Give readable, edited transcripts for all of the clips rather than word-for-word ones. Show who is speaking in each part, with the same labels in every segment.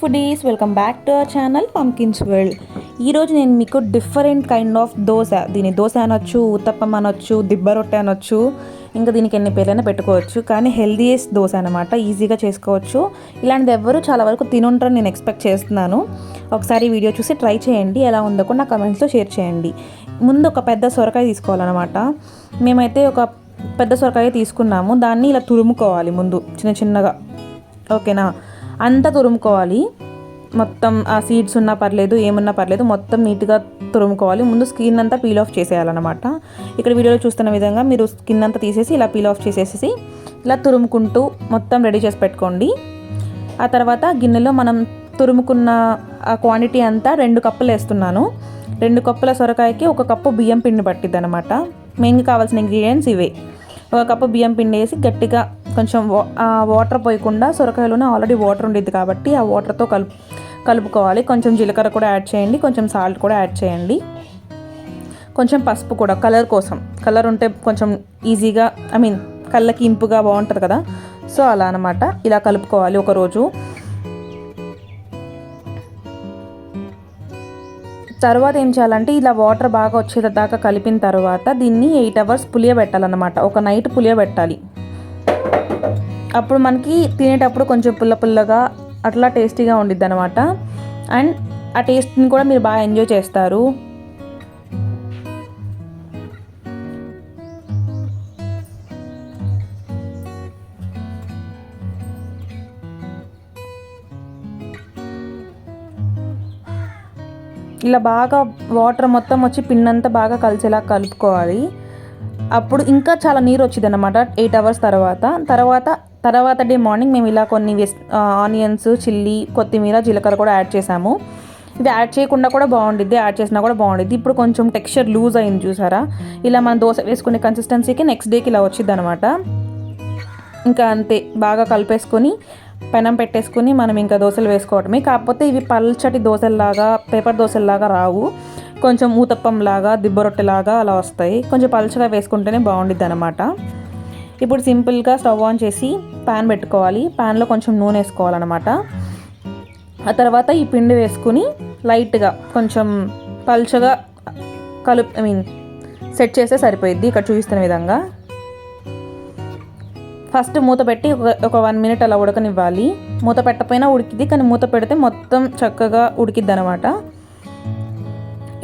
Speaker 1: Foodies, welcome back to our channel pumpkins world. ఈరోజు నేను మీకు డిఫరెంట్ కైండ్ ఆఫ్ దోశ, దీని దోశ అనొచ్చు, ఉత్తప్పం అనొచ్చు, దిబ్బ రొట్టె అనొచ్చు, ఇంకా దీనికి ఎన్ని పేర్లైనా పెట్టుకోవచ్చు. కానీ హెల్దీయెస్ట్ దోశ అనమాట, ఈజీగా చేసుకోవచ్చు. ఇలాంటిది ఎవ్వరూ చాలా వరకు తినుంటారని నేను ఎక్స్పెక్ట్ చేస్తున్నాను. ఒకసారి వీడియో చూసి ట్రై చేయండి, ఎలా ఉందో కూడా నా కమెంట్స్లో షేర్ చేయండి. ముందు ఒక పెద్ద సొరకాయ తీసుకోవాలన్నమాట. మేమైతే ఒక పెద్ద సొరకాయ తీసుకున్నాము. దాన్ని ఇలా తురుముకోవాలి ముందు చిన్న చిన్నగా, ఓకేనా? అంతా తురుముకోవాలి మొత్తం. ఆ సీడ్స్ ఉన్నా పర్లేదు, ఏమున్నా పర్లేదు, మొత్తం నీట్గా తురుముకోవాలి. ముందు స్కిన్ అంతా పీల్ ఆఫ్ చేసేయాలన్నమాట. ఇక్కడ వీడియోలో చూస్తున్న విధంగా మీరు స్కిన్ అంతా తీసేసి ఇలా పీల్ ఆఫ్ చేసేసి ఇలా తురుముకుంటూ మొత్తం రెడీ చేసి పెట్టుకోండి. ఆ తర్వాత గిన్నెలో మనం తురుముకున్న ఆ క్వాంటిటీ అంతా 2 కప్పులు వేస్తున్నాను. 2 కప్పుల సొరకాయకి 1 కప్పు బియ్యం పిండి పట్టిద్ది అనమాట. మెయిన్గా కావాల్సిన ఇంగ్రీడియంట్స్ ఇవే. 1 కప్పు బియ్యం పిండి వేసి గట్టిగా కొంచెం వాటర్ పోయకుండా, సొరకాయలోనే ఆల్రెడీ వాటర్ ఉండిద్ది కాబట్టి ఆ వాటర్తో కలుపుకోవాలి. కొంచెం జీలకర్ర కూడా యాడ్ చేయండి, కొంచెం సాల్ట్ కూడా యాడ్ చేయండి, కొంచెం పసుపు కూడా కలర్ కోసం. కలర్ ఉంటే కొంచెం ఈజీగా, కళ్ళకి ఇంపుగా బాగుంటుంది కదా, సో అలా అనమాట. ఇలా కలుపుకోవాలి ఒకరోజు. తర్వాత ఏం చేయాలంటే, ఇలా వాటర్ బాగా వచ్చేదాకా కలిపిన తర్వాత దీన్ని 8 అవర్స్ పులియబెట్టాలన్నమాట. ఒక నైట్ పులియబెట్టాలి. అప్పుడు మనకి తినేటప్పుడు కొంచెం పుల్లగా అట్లా టేస్టీగా ఉండిద్ది అనమాట. అండ్ ఆ టేస్ట్ని కూడా మీరు బాగా ఎంజాయ్ చేస్తారు. ఇలా బాగా వాటర్ మొత్తం వచ్చి పిండంతా బాగా కలిసేలా కలుపుకోవాలి. అప్పుడు ఇంకా చాలా నీరు వచ్చింది అనమాట 8 అవర్స్ తర్వాత డే మార్నింగ్ మేము ఇలా కొన్ని ఆనియన్స్, చిల్లీ, కొత్తిమీర, జీలకర్ర కూడా యాడ్ చేసాము. ఇది యాడ్ చేయకుండా కూడా బాగుండిద్ది, యాడ్ చేసినా కూడా బాగుండిద్ది. ఇప్పుడు కొంచెం టెక్స్చర్ లూజ్ అయింది చూసారా. ఇలా మనం దోశ వేసుకునే కన్సిస్టెన్సీకి నెక్స్ట్ డేకి ఇలా వచ్చింది అనమాట. ఇంకా అంతే, బాగా కలిపేసుకొని పెనం పెట్టేసుకుని మనం ఇంకా దోశలు వేసుకోవటమే. కాకపోతే ఇవి పల్చటి దోశల్లాగా, పేపర్ దోశల్లాగా రావు, కొంచెం ఊతప్పంలాగా, దిబ్బ రొట్టెలాగా అలా వస్తాయి. కొంచెం పల్చగా వేసుకుంటేనే బాగుండిద్ది అనమాట. ఇప్పుడు సింపుల్గా స్టవ్ ఆన్ చేసి ప్యాన్ పెట్టుకోవాలి. ప్యాన్లో కొంచెం నూనె వేసుకోవాలన్నమాట. ఆ తర్వాత ఈ పిండి వేసుకుని లైట్గా కొంచెం పల్చగా సెట్ చేస్తే సరిపోయిద్ది. ఇక్కడ చూపిస్తున్న విధంగా ఫస్ట్ మూత పెట్టి ఒక 1 మినిట్ అలా ఉడకనివ్వాలి. మూత పెట్టకపోయినా ఉడికిద్ది, కానీ మూత పెడితే మొత్తం చక్కగా ఉడికిద్ది అనమాట.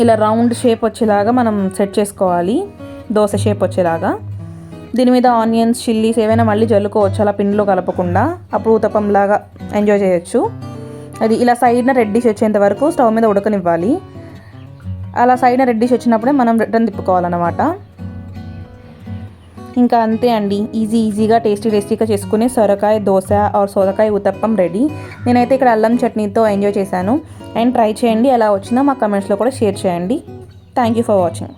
Speaker 1: ఇలా రౌండ్ షేప్ వచ్చేలాగా మనం సెట్ చేసుకోవాలి, దోశ షేప్ వచ్చేలాగా. దీని మీద ఆనియన్స్, చిల్లీస్ ఏవైనా మళ్ళీ జల్లుకోవచ్చు అలా పిండిలో కలపకుండా. అప్పుడు ఊతప్పంలాగా ఎంజాయ్ చేయొచ్చు. అది ఇలా సైడ్న రెడ్డిష్ వచ్చేంత వరకు స్టవ్ మీద ఉడకనివ్వాలి. అలా సైడ్న రెడ్డిష్ వచ్చినప్పుడే మనం రిటర్న్ తిప్పుకోవాలన్నమాట. ఇంకా అంతే అండి, ఈజీగా టేస్టీగా చేసుకునే సొరకాయ దోశ ఆర్ సొరకాయ ఉత్తప్పం రెడీ. నేనైతే ఇక్కడ అల్లం చట్నీతో ఎంజాయ్ చేశాను. అండ్ ట్రై చేయండి, ఎలా వచ్చినా మా కమెంట్స్లో కూడా షేర్ చేయండి. Thank you for watching.